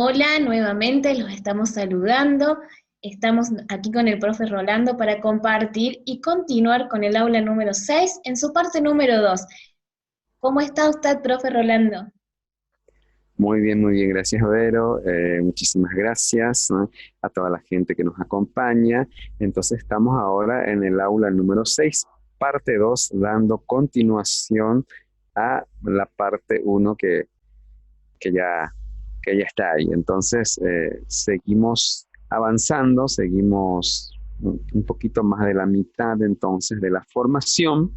Hola, nuevamente los estamos saludando. Estamos aquí con el profe Rolando para compartir y continuar con el aula número 6 en su parte número 2. ¿Cómo está usted, profe Rolando? Muy bien, gracias, Vero. Muchísimas gracias, ¿no? A toda la gente que nos acompaña. Entonces, estamos ahora en el aula número 6, parte 2, dando continuación a la parte uno que ya, que ya está ahí. Entonces, seguimos avanzando, seguimos un poquito más de la mitad entonces de la formación.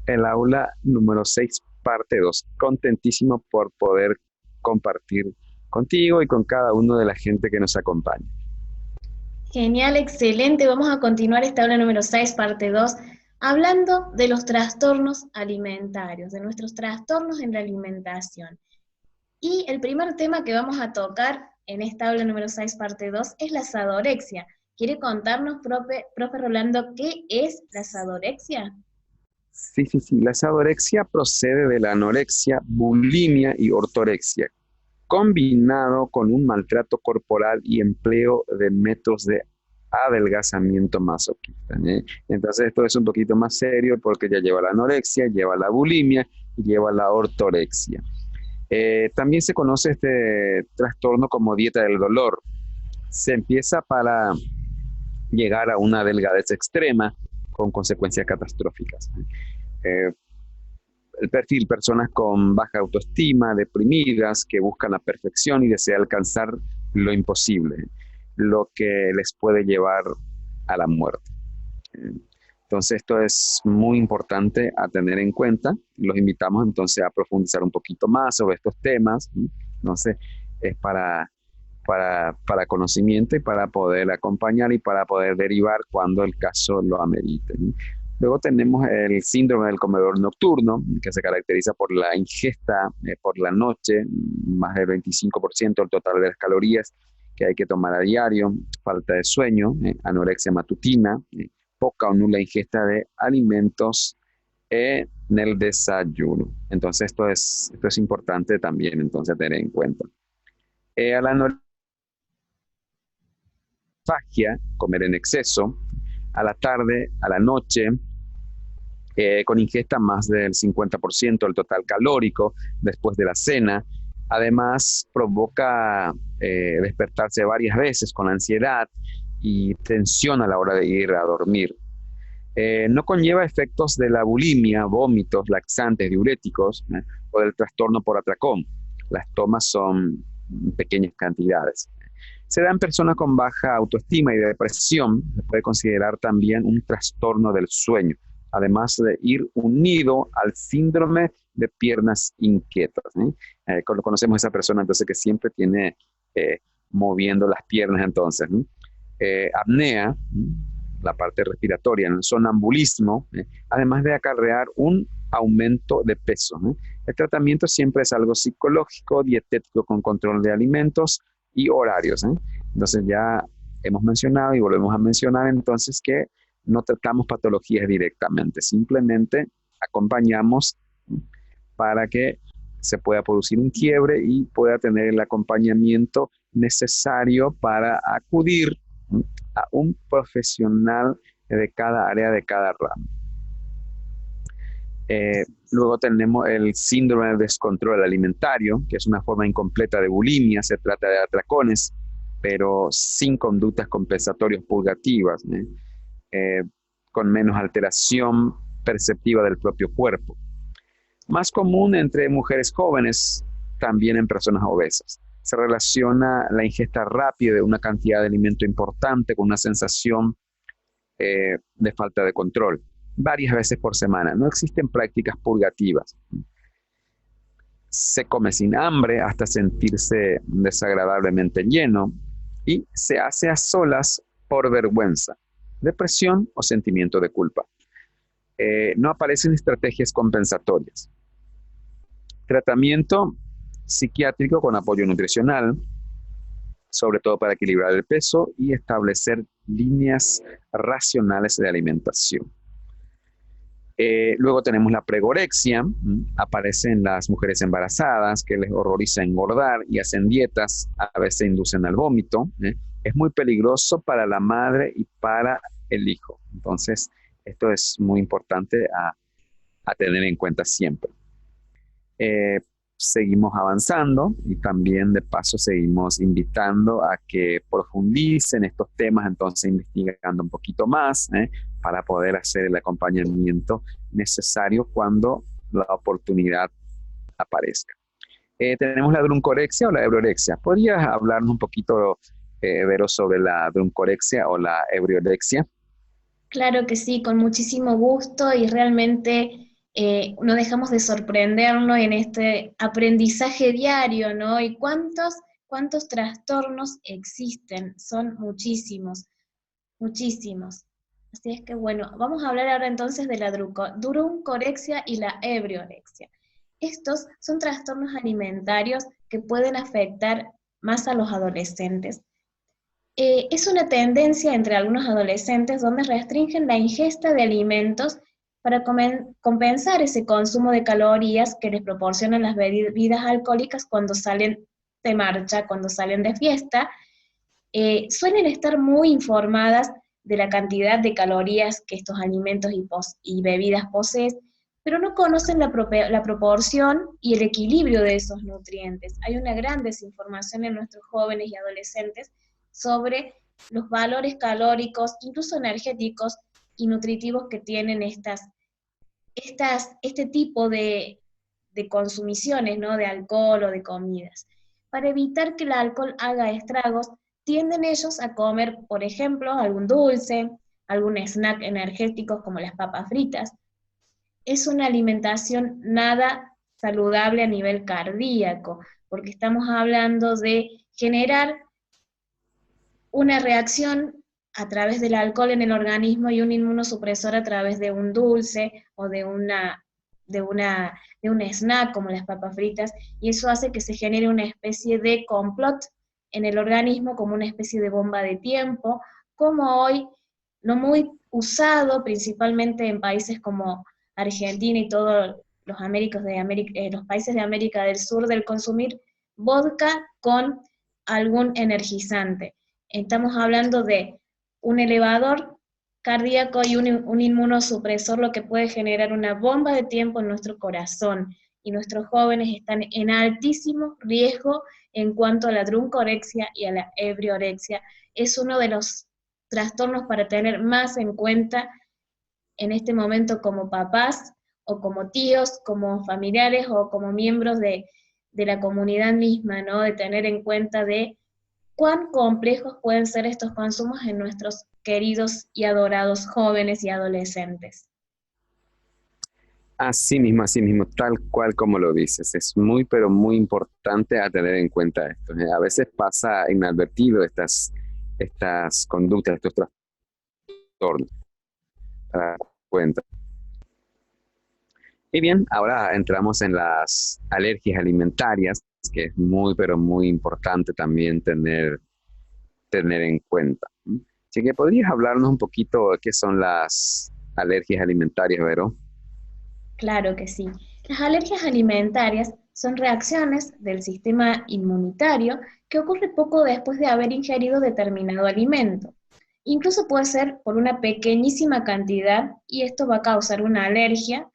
El aula número 6, parte 2. Contentísimo por poder compartir contigo y con cada uno de la gente que nos acompaña. Genial, excelente. Vamos a continuar esta aula número 6, parte 2, hablando de los trastornos alimentarios, de nuestros trastornos en la alimentación. Y el primer tema que vamos a tocar en esta aula número 6, parte 2, es la sadorexia. ¿Quiere contarnos, profe Rolando, qué es la sadorexia? Sí. La anorexia procede de la anorexia, bulimia y ortorexia, combinado con un maltrato corporal y empleo de métodos de adelgazamiento masoquista, ¿eh? Entonces esto es un poquito más serio porque ya lleva la anorexia, lleva la bulimia y lleva la ortorexia. También se conoce este trastorno como dieta del dolor. Se empieza para llegar a una delgadez extrema con consecuencias catastróficas. Eh, el perfil, personas con baja autoestima, deprimidas, que buscan la perfección y desean alcanzar lo imposible, lo que les puede llevar a la muerte. Entonces, esto es muy importante a tener en cuenta. Los invitamos entonces a profundizar un poquito más sobre estos temas. Entonces, es para conocimiento y para poder acompañar y para poder derivar cuando el caso lo amerite. Luego tenemos el síndrome del comedor nocturno, que se caracteriza por la ingesta por la noche, más del 25% del total de las calorías que hay que tomar a diario, falta de sueño, anorexia matutina, poca o nula ingesta de alimentos en el desayuno. Entonces, esto es importante también entonces tener en cuenta. A la anorexia, comer en exceso, a la tarde, a la noche, con ingesta más del 50% del total calórico después de la cena. Además, provoca despertarse varias veces con ansiedad y tensión a la hora de ir a dormir. No conlleva efectos de la bulimia, vómitos, laxantes, diuréticos, o del trastorno por atracón. Las tomas son pequeñas cantidades. Se da en personas con baja autoestima y depresión. Se puede considerar también un trastorno del sueño, además de ir unido al síndrome de piernas inquietas, ¿eh? Conocemos a esa persona entonces que siempre tiene eh, moviendo las piernas entonces, ¿no? Apnea, la parte respiratoria, el sonambulismo, además de acarrear un aumento de peso, ¿no? El tratamiento siempre es algo psicológico, dietético con control de alimentos y horarios, ¿eh? Entonces ya hemos mencionado y volvemos a mencionar entonces que no tratamos patologías directamente, simplemente acompañamos para que se pueda producir un quiebre y pueda tener el acompañamiento necesario para acudir a un profesional de cada área, de cada rama. Luego tenemos el síndrome de descontrol alimentario, que es una forma incompleta de bulimia. Se trata de atracones, pero sin conductas compensatorias purgativas, ¿eh? Eh, con menos alteración perceptiva del propio cuerpo. Más común entre mujeres jóvenes, también en personas obesas. Se relaciona la ingesta rápida de una cantidad de alimento importante con una sensación de falta de control, varias veces por semana. No existen prácticas purgativas. Se come sin hambre hasta sentirse desagradablemente lleno y se hace a solas por vergüenza, depresión o sentimiento de culpa. No aparecen estrategias compensatorias. Tratamiento psiquiátrico con apoyo nutricional, sobre todo para equilibrar el peso y establecer líneas racionales de alimentación. Luego tenemos la pregorexia, aparece en las mujeres embarazadas que les horroriza engordar y hacen dietas, a veces inducen al vómito. Es muy peligroso para la madre y para el hijo. Entonces, esto es muy importante a tener en cuenta siempre. Eh, Seguimos avanzando y también de paso seguimos invitando a que profundicen estos temas, entonces investigando un poquito más, para poder hacer el acompañamiento necesario cuando la oportunidad aparezca. Tenemos la druncorexia o la ebriorexia. ¿Podrías hablarnos un poquito, Vero, sobre la druncorexia o la ebriorexia? Claro que sí, con muchísimo gusto y realmente no dejamos de sorprendernos en este aprendizaje diario, ¿no? Y cuántos trastornos existen, son muchísimos, muchísimos. Así es que bueno, vamos a hablar ahora entonces de la druncorexia y la ebriorexia. Estos son trastornos alimentarios que pueden afectar más a los adolescentes. Es una tendencia entre algunos adolescentes donde restringen la ingesta de alimentos para compensar ese consumo de calorías que les proporcionan las bebidas alcohólicas cuando salen de marcha, cuando salen de fiesta. Suelen estar muy informadas de la cantidad de calorías que estos alimentos y bebidas poseen, pero no conocen la proporción y el equilibrio de esos nutrientes. Hay una gran desinformación en nuestros jóvenes y adolescentes sobre los valores calóricos, incluso energéticos y nutritivos que tienen este tipo de consumiciones, ¿no? De alcohol o de comidas. Para evitar que el alcohol haga estragos, tienden ellos a comer, por ejemplo, algún dulce, algún snack energético como las papas fritas. Es una alimentación nada saludable a nivel cardíaco, porque estamos hablando de generar una reacción a través del alcohol en el organismo y un inmunosupresor a través de un dulce o de un snack como las papas fritas, y eso hace que se genere una especie de complot en el organismo, como una especie de bomba de tiempo, como hoy, no muy usado principalmente en países como Argentina y todos los países de América del Sur, del consumir vodka con algún energizante. Estamos hablando de un elevador cardíaco y un inmunosupresor, lo que puede generar una bomba de tiempo en nuestro corazón. Y nuestros jóvenes están en altísimo riesgo en cuanto a la druncorexia y a la ebriorexia. Es uno de los trastornos para tener más en cuenta en este momento como papás o como tíos, como familiares o como miembros de la comunidad misma, ¿no? De tener en cuenta de cuán complejos pueden ser estos consumos en nuestros queridos y adorados jóvenes y adolescentes. Así mismo, tal cual como lo dices. Es muy, pero muy importante a tener en cuenta esto. A veces pasa inadvertido estas conductas, estos trastornos, para dar cuenta. Y bien, ahora entramos en las alergias alimentarias, que es muy, pero muy importante también tener en cuenta. Así que podrías hablarnos un poquito de qué son las alergias alimentarias, Vero. Claro que sí. Las alergias alimentarias son reacciones del sistema inmunitario que ocurre poco después de haber ingerido determinado alimento. Incluso puede ser por una pequeñísima cantidad y esto va a causar una alergia,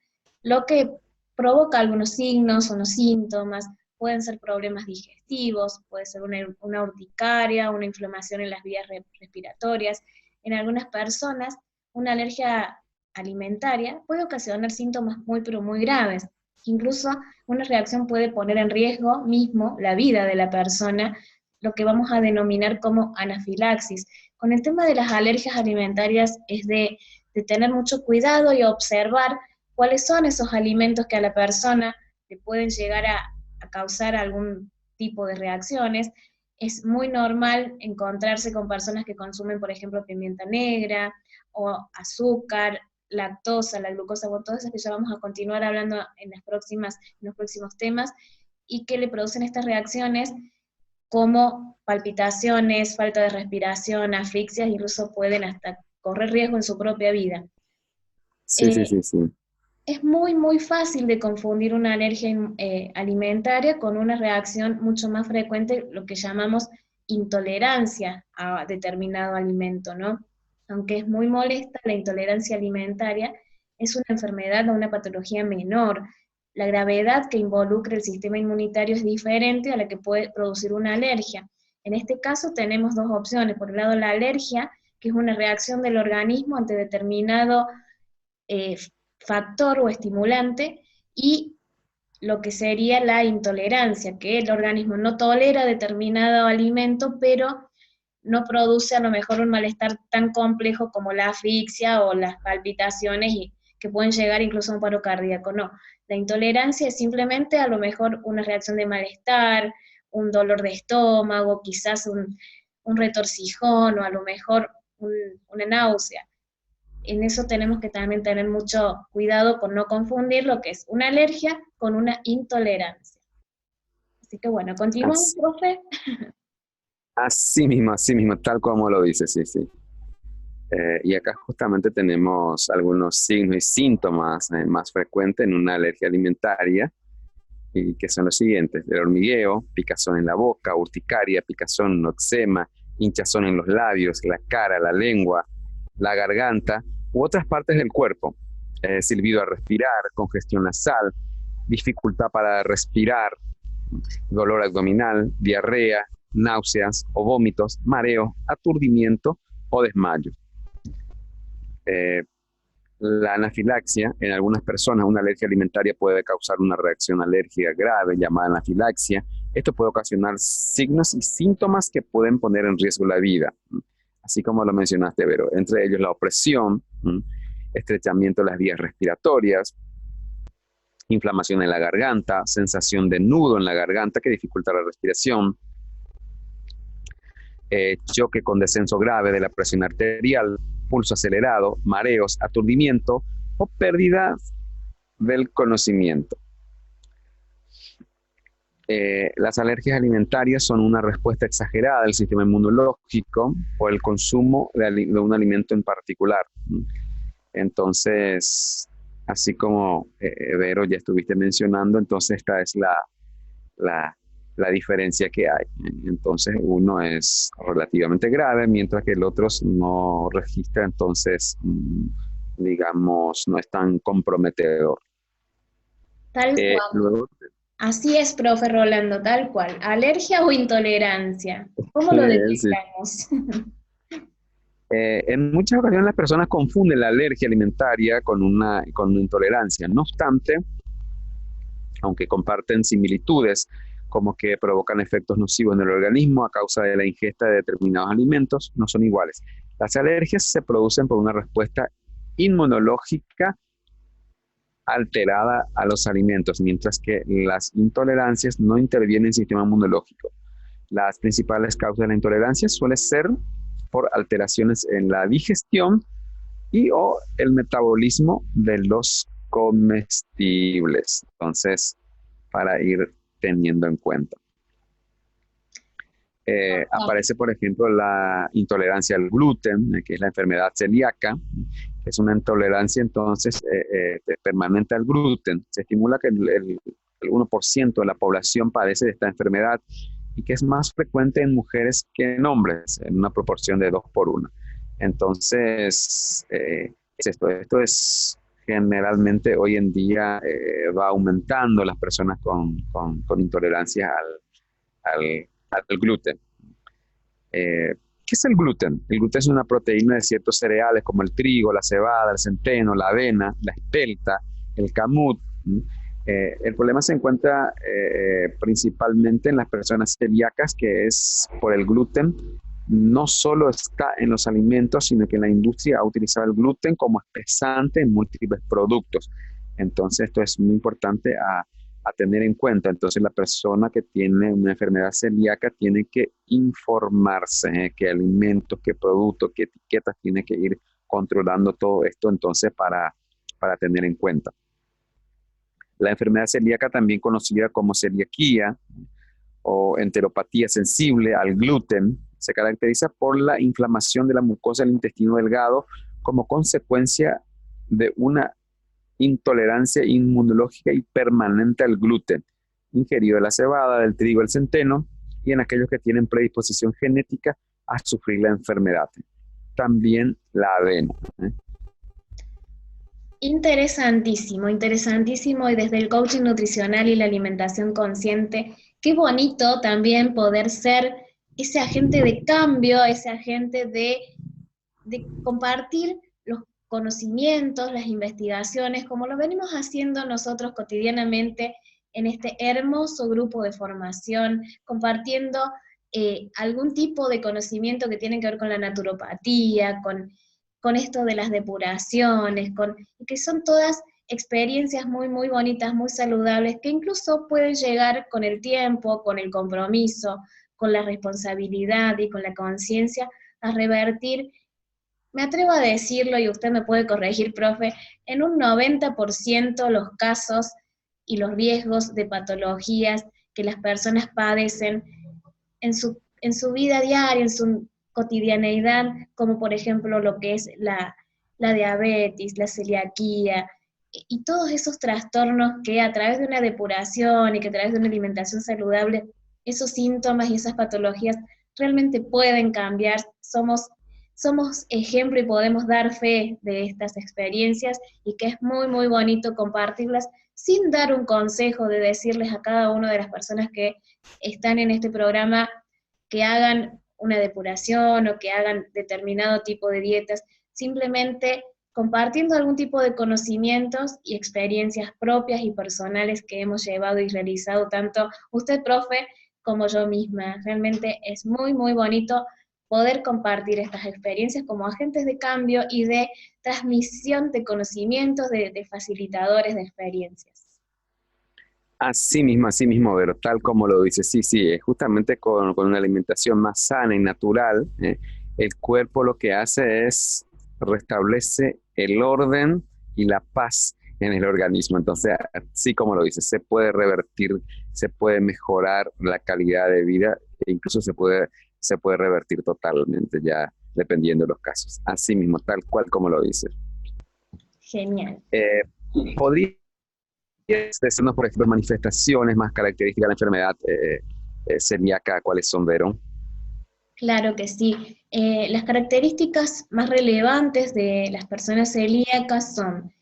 lo que provoca algunos signos o unos síntomas. Pueden ser problemas digestivos, puede ser una urticaria, una inflamación en las vías respiratorias. En algunas personas, una alergia alimentaria puede ocasionar síntomas muy pero muy graves. Incluso una reacción puede poner en riesgo mismo la vida de la persona, lo que vamos a denominar como anafilaxis. Con el tema de las alergias alimentarias es de tener mucho cuidado y observar cuáles son esos alimentos que a la persona le pueden llegar a causar algún tipo de reacciones. Es muy normal encontrarse con personas que consumen, por ejemplo, pimienta negra o azúcar, lactosa, la glucosa, bueno, todas esas que ya vamos a continuar hablando en los próximos temas, y que le producen estas reacciones como palpitaciones, falta de respiración, asfixias, incluso pueden hasta correr riesgo en su propia vida. Sí, sí, Eh, sí, sí. es muy, muy fácil de confundir una alergia alimentaria con una reacción mucho más frecuente, lo que llamamos intolerancia a determinado alimento, ¿no? Aunque es muy molesta, la intolerancia alimentaria es una enfermedad o una patología menor. La gravedad que involucra el sistema inmunitario es diferente a la que puede producir una alergia. En este caso tenemos dos opciones. Por un lado, la alergia, que es una reacción del organismo ante determinado eh, factor o estimulante, y lo que sería la intolerancia, que el organismo no tolera determinado alimento, pero no produce a lo mejor un malestar tan complejo como la asfixia o las palpitaciones y que pueden llegar incluso a un paro cardíaco. No, la intolerancia es simplemente a lo mejor una reacción de malestar, un dolor de estómago, quizás un retorcijón o a lo mejor una náusea. En eso tenemos que también tener mucho cuidado con no confundir lo que es una alergia con una intolerancia. Así que bueno, continuamos, Así, profe. así mismo, tal como lo dice, sí, sí. Y acá justamente tenemos algunos signos y síntomas más frecuentes en una alergia alimentaria, y que son los siguientes: el hormigueo, picazón en la boca, urticaria, picazón, eczema, hinchazón en los labios, la cara, la lengua, la garganta u otras partes del cuerpo, silbido al respirar, congestión nasal, dificultad para respirar, dolor abdominal, diarrea, náuseas o vómitos, mareo, aturdimiento o desmayo. Eh, la anafilaxia, en algunas personas una alergia alimentaria puede causar una reacción alérgica grave llamada anafilaxia. Esto puede ocasionar signos y síntomas que pueden poner en riesgo la vida, así como lo mencionaste, Vero, entre ellos la opresión, estrechamiento de las vías respiratorias, inflamación en la garganta, sensación de nudo en la garganta que dificulta la respiración, choque con descenso grave de la presión arterial, pulso acelerado, mareos, aturdimiento o pérdida del conocimiento. Las alergias alimentarias son una respuesta exagerada del sistema inmunológico por el consumo de un alimento en particular. Entonces, así como Vero ya estuviste mencionando, entonces esta es la diferencia que hay. Entonces, uno es relativamente grave, mientras que el otro no registra, entonces, digamos, no es tan comprometedor. Tal cual. Luego, Así es, profe Rolando, tal cual. ¿Alergia o intolerancia? ¿Cómo lo sí. detectamos? En muchas ocasiones las personas confunden la alergia alimentaria con una intolerancia. No obstante, aunque comparten similitudes, como que provocan efectos nocivos en el organismo a causa de la ingesta de determinados alimentos, no son iguales. Las alergias se producen por una respuesta inmunológica alterada a los alimentos, mientras que las intolerancias no intervienen en el sistema inmunológico. Las principales causas de la intolerancia suelen ser por alteraciones en la digestión y o el metabolismo de los comestibles. Entonces, para ir teniendo en cuenta. Aparece, por ejemplo, la intolerancia al gluten, que es la enfermedad celíaca, que es una intolerancia entonces permanente al gluten. Se estimula que el 1% de la población padece de esta enfermedad y que es más frecuente en mujeres que en hombres, en una proporción de 2 por 1. Entonces, esto es generalmente hoy en día va aumentando las personas con intolerancia al gluten. ¿Qué es el gluten? El gluten es una proteína de ciertos cereales como el trigo, la cebada, el centeno, la avena, la espelta, el camut. El problema se encuentra principalmente en las personas celíacas, que es por el gluten. No solo está en los alimentos, sino que la industria ha utilizado el gluten como espesante en múltiples productos. Entonces, esto es muy importante a tener en cuenta. Entonces, la persona que tiene una enfermedad celíaca tiene que informarse qué alimentos, qué productos, qué etiquetas, tiene que ir controlando todo esto, entonces, para tener en cuenta. La enfermedad celíaca, también conocida como celiaquía o enteropatía sensible al gluten, se caracteriza por la inflamación de la mucosa del intestino delgado como consecuencia de una intolerancia inmunológica y permanente al gluten, ingerido de la cebada, del trigo, el centeno, y en aquellos que tienen predisposición genética a sufrir la enfermedad. También la avena. Interesantísimo, interesantísimo. Y desde el coaching nutricional y la alimentación consciente, qué bonito también poder ser ese agente de cambio, ese agente de compartir los conocimientos, las investigaciones, como lo venimos haciendo nosotros cotidianamente en este hermoso grupo de formación, compartiendo algún tipo de conocimiento que tiene que ver con la naturopatía, con esto de las depuraciones, que son todas experiencias muy, muy bonitas, muy saludables, que incluso pueden llegar con el tiempo, con el compromiso, con la responsabilidad y con la conciencia a revertir, me atrevo a decirlo y usted me puede corregir, profe, en un 90% los casos y los riesgos de patologías que las personas padecen en su vida diaria, en su cotidianeidad, como por ejemplo lo que es la diabetes, la celiaquía, y todos esos trastornos que a través de una depuración y que a través de una alimentación saludable, esos síntomas y esas patologías realmente pueden cambiar. Somos ejemplo y podemos dar fe de estas experiencias y que es muy, muy bonito compartirlas sin dar un consejo de decirles a cada una de las personas que están en este programa que hagan una depuración o que hagan determinado tipo de dietas, simplemente compartiendo algún tipo de conocimientos y experiencias propias y personales que hemos llevado y realizado tanto usted, profe, como yo misma. Realmente es muy, muy bonito poder compartir estas experiencias como agentes de cambio y de transmisión de conocimientos, de facilitadores de experiencias. Así mismo, Vero, tal como lo dice. Sí, sí, justamente con una alimentación más sana y natural, el cuerpo lo que hace es restablece el orden y la paz en el organismo. Entonces, así como lo dice, se puede revertir, se puede mejorar la calidad de vida e incluso se puede revertir totalmente ya dependiendo de los casos. Así mismo, tal cual como lo dice. Genial. ¿Podría decirnos, por ejemplo, manifestaciones más características de la enfermedad celíaca, cuáles son, Vero? Claro que sí. Las características más relevantes de las personas celíacas son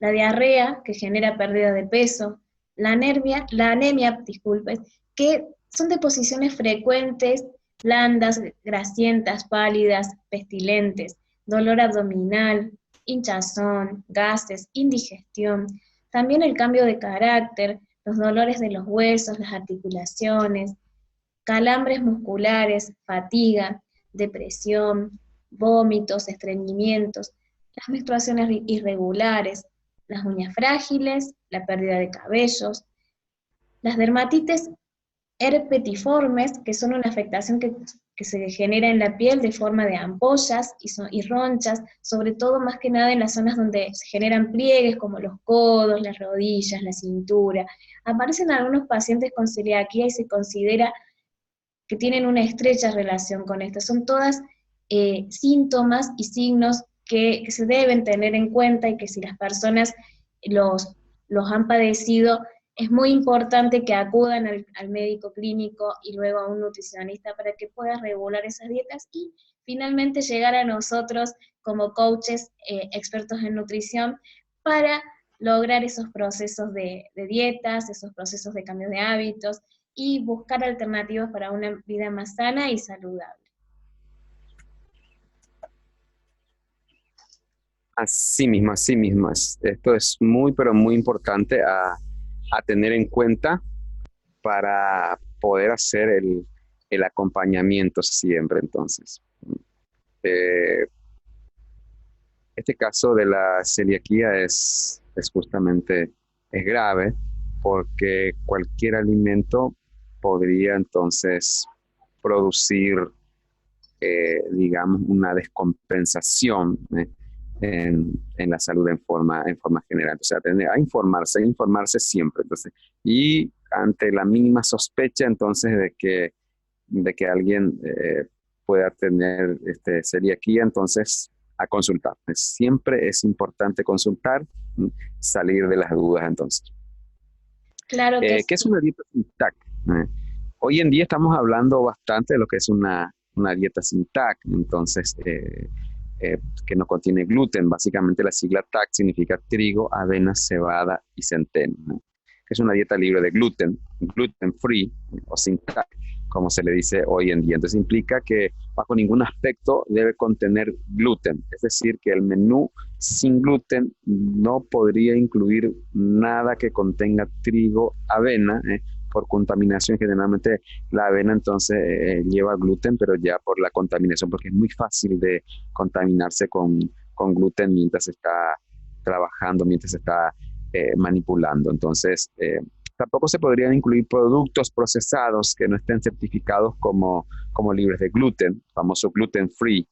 la diarrea, que genera pérdida de peso, la anemia, disculpe, que son deposiciones frecuentes, blandas, grasientas, pálidas, pestilentes, dolor abdominal, hinchazón, gases, indigestión, también el cambio de carácter, los dolores de los huesos, las articulaciones, calambres musculares, fatiga, depresión, vómitos, estreñimientos, las menstruaciones irregulares, las uñas frágiles, la pérdida de cabellos, las dermatitis herpetiformes, que son una afectación que se genera en la piel de forma de ampollas y ronchas, sobre todo más que nada en las zonas donde se generan pliegues como los codos, las rodillas, la cintura. Aparecen algunos pacientes con celiaquía y se considera que tienen una estrecha relación con esto. Son todas síntomas y signos que se deben tener en cuenta y que si las personas los han padecido, es muy importante que acudan al médico clínico y luego a un nutricionista para que pueda regular esas dietas y finalmente llegar a nosotros como coaches expertos en nutrición para lograr esos procesos de dietas, esos procesos de cambio de hábitos, y buscar alternativas para una vida más sana y saludable. Así mismo. Esto es muy, pero muy importante a tener en cuenta para poder hacer el acompañamiento siempre. Entonces, Eh, este caso de la celiaquía es justamente es grave porque cualquier alimento podría entonces producir, digamos, una descompensación en la salud en forma general. O sea, tener, a informarse siempre. Entonces, y ante la mínima sospecha entonces de que alguien pueda tener celiaquía, entonces a consultar. Siempre es importante consultar salir de las dudas entonces. Claro que ¿Qué es sí. una dieta sin TAC? Hoy en día estamos hablando bastante de lo que es una dieta sin TAC, entonces, que no contiene gluten. Básicamente la sigla TAC significa trigo, avena, cebada y centeno, ¿no? Que es una dieta libre de gluten, gluten free o sin TAC, como se le dice hoy en día. Entonces implica que bajo ningún aspecto debe contener gluten, es decir, que el menú sin gluten no podría incluir nada que contenga trigo, avena, por contaminación. Generalmente la avena entonces lleva gluten, pero ya por la contaminación, porque es muy fácil de contaminarse con gluten mientras se está trabajando, mientras se está manipulando. Entonces, tampoco se podrían incluir productos procesados que no estén certificados como libres de gluten, famoso gluten free.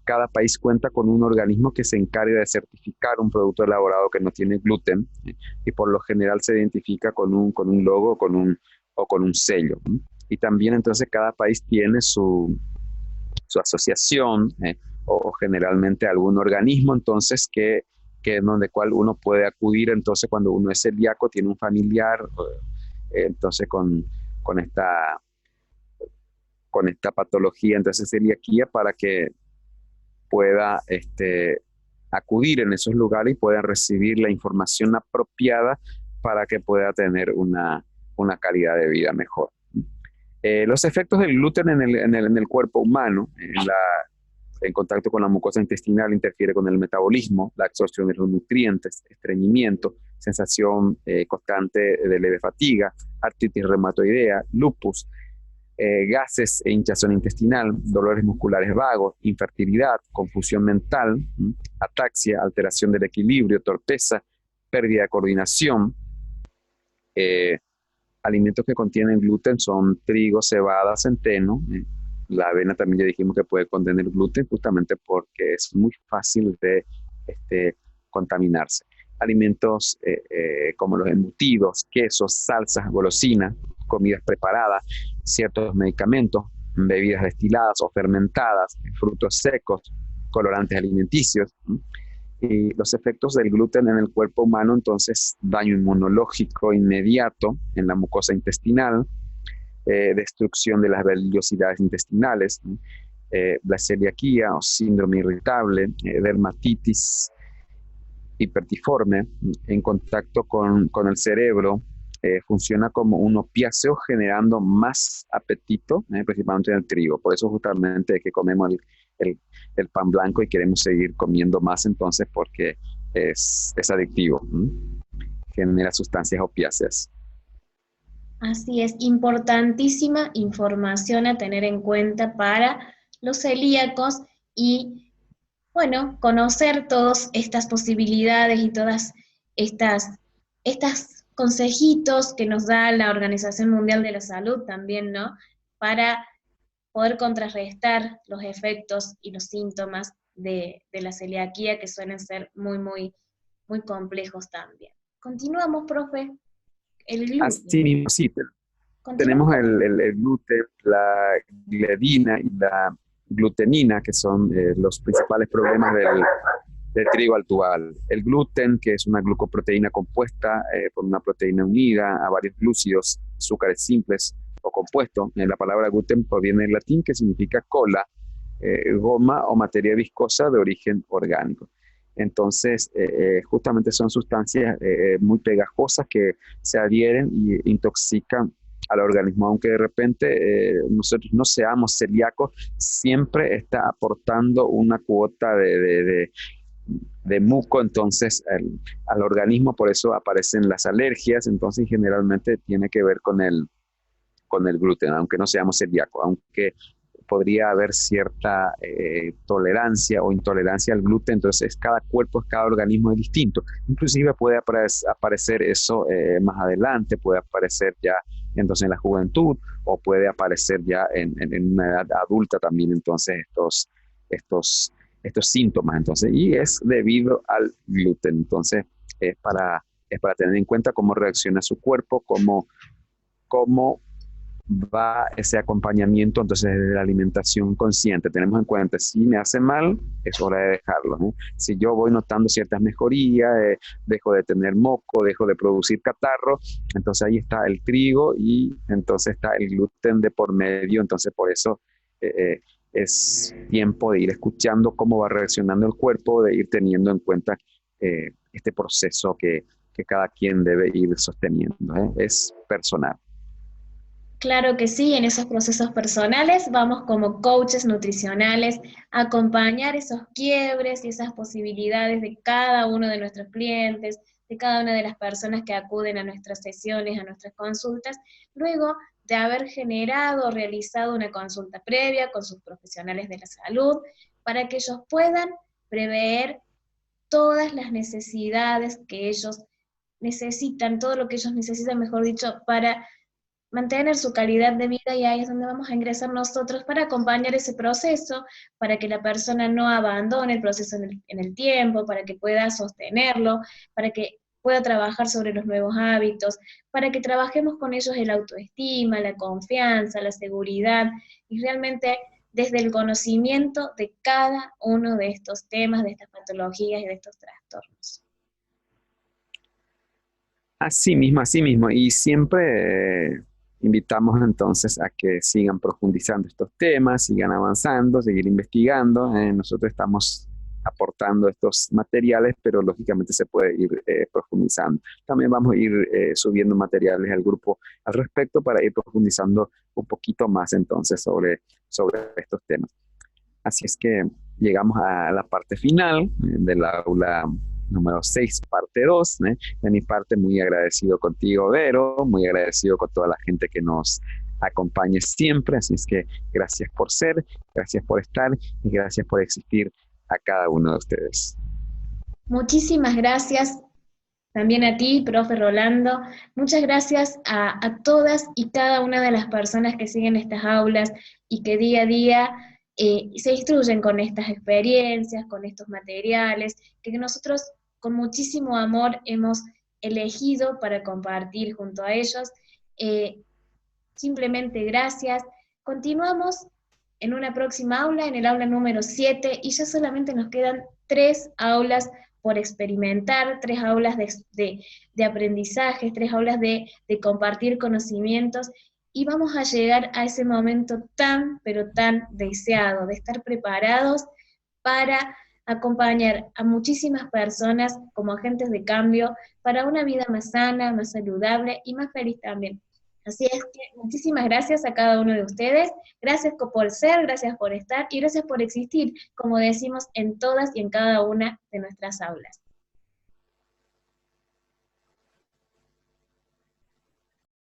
Cada país cuenta con un organismo que se encarga de certificar un producto elaborado que no tiene gluten, y por lo general se identifica con un logo o con un sello. Y también entonces cada país tiene su asociación, o generalmente algún organismo entonces que en donde cual uno puede acudir entonces cuando uno es celíaco, tiene un familiar, entonces con esta, con esta patología, entonces celiaquía, para que pueda acudir en esos lugares y pueda recibir la información apropiada para que pueda tener una calidad de vida mejor. Los efectos del gluten en el cuerpo humano, en contacto con la mucosa intestinal, interfiere con el metabolismo, la absorción de los nutrientes, estreñimiento, sensación constante de leve fatiga, artritis reumatoidea, lupus, gases e hinchazón intestinal, dolores musculares vagos, infertilidad, confusión mental, ataxia, alteración del equilibrio, torpeza, pérdida de coordinación. Eh, Alimentos que contienen gluten son trigo, cebada, centeno. La avena también ya dijimos que puede contener gluten justamente porque es muy fácil de contaminarse. Alimentos como los embutidos, quesos, salsas, golosinas, comidas preparadas, ciertos medicamentos, bebidas destiladas o fermentadas, frutos secos, colorantes alimenticios. Y los efectos del gluten en el cuerpo humano, entonces, daño inmunológico inmediato en la mucosa intestinal, destrucción de las vellosidades intestinales, la celiaquía o síndrome irritable, dermatitis hipertiforme, en contacto con el cerebro, funciona como un opiáceo generando más apetito, principalmente en el trigo. Por eso justamente es que comemos el, el pan blanco y queremos seguir comiendo más entonces porque es adictivo, genera sustancias opiáceas. Así es, importantísima información a tener en cuenta para los celíacos y, bueno, conocer todas estas posibilidades y todas estas consejitos que nos da la Organización Mundial de la Salud también, ¿no? Para poder contrarrestar los efectos y los síntomas de la celiaquía, que suelen ser muy, muy, muy complejos también. Continuamos, profe, el Así gluten. mismo, sí, Continuamos tenemos con el el gluten, la gliadina y la glutenina, que son los principales problemas del trigo actual. El gluten, que es una glucoproteína compuesta por una proteína unida a varios glúcidos, azúcares simples o compuestos. La palabra gluten proviene del latín, que significa cola, goma o materia viscosa de origen orgánico. Entonces, justamente son sustancias muy pegajosas que se adhieren y intoxican al organismo, aunque de repente nosotros no seamos celíacos, siempre está aportando una cuota de muco entonces al organismo, por eso aparecen las alergias, entonces generalmente tiene que ver con el gluten, aunque no seamos celíacos, aunque podría haber cierta tolerancia o intolerancia al gluten, entonces cada cuerpo, cada organismo es distinto. Inclusive puede aparecer eso más adelante, puede aparecer ya entonces en la juventud o puede aparecer ya en una edad adulta también entonces estos, estos síntomas. Entonces, y es debido al gluten. Entonces, es para tener en cuenta cómo reacciona su cuerpo, cómo va ese acompañamiento entonces de la alimentación consciente. Tenemos en cuenta, si me hace mal, es hora de dejarlo, ¿no? Si yo voy notando ciertas mejorías, dejo de tener moco, dejo de producir catarro, entonces ahí está el trigo y entonces está el gluten de por medio, entonces por eso es tiempo de ir escuchando cómo va reaccionando el cuerpo, de ir teniendo en cuenta este proceso que cada quien debe ir sosteniendo, ¿eh? Es personal. Claro que sí, en esos procesos personales vamos como coaches nutricionales a acompañar esos quiebres y esas posibilidades de cada uno de nuestros clientes, de cada una de las personas que acuden a nuestras sesiones, a nuestras consultas, luego de haber generado o realizado una consulta previa con sus profesionales de la salud, para que ellos puedan prever todas las necesidades que ellos necesitan, todo lo que ellos necesitan, mejor dicho, para mantener su calidad de vida, y ahí es donde vamos a ingresar nosotros para acompañar ese proceso, para que la persona no abandone el proceso en el tiempo, para que pueda sostenerlo, para que pueda trabajar sobre los nuevos hábitos, para que trabajemos con ellos el autoestima, la confianza, la seguridad, y realmente desde el conocimiento de cada uno de estos temas, de estas patologías y de estos trastornos. Así mismo, así mismo. Y siempre invitamos entonces a que sigan profundizando estos temas, sigan avanzando, seguir investigando. Nosotros estamos aportando estos materiales, pero lógicamente se puede ir profundizando. También vamos a ir subiendo materiales al grupo al respecto para ir profundizando un poquito más entonces sobre estos temas. Así es que llegamos a la parte final del aula número 6, parte 2. De mi parte, muy agradecido contigo, Vero, muy agradecido con toda la gente que nos acompañe siempre. Así es que gracias por ser, gracias por estar y gracias por existir a cada uno de ustedes. Muchísimas gracias también a ti, profe Rolando. Muchas gracias a todas y cada una de las personas que siguen estas aulas y que día a día se instruyen con estas experiencias, con estos materiales, que nosotros con muchísimo amor hemos elegido para compartir junto a ellos. Eh, Simplemente gracias. Continuamos en una próxima aula, en el aula número 7, y ya solamente nos quedan 3 aulas por experimentar, 3 aulas de aprendizaje, 3 aulas de compartir conocimientos, y vamos a llegar a ese momento tan, pero tan deseado, de estar preparados para acompañar a muchísimas personas como agentes de cambio para una vida más sana, más saludable y más feliz también. Así es que muchísimas gracias a cada uno de ustedes, gracias por ser, gracias por estar y gracias por existir, como decimos en todas y en cada una de nuestras aulas.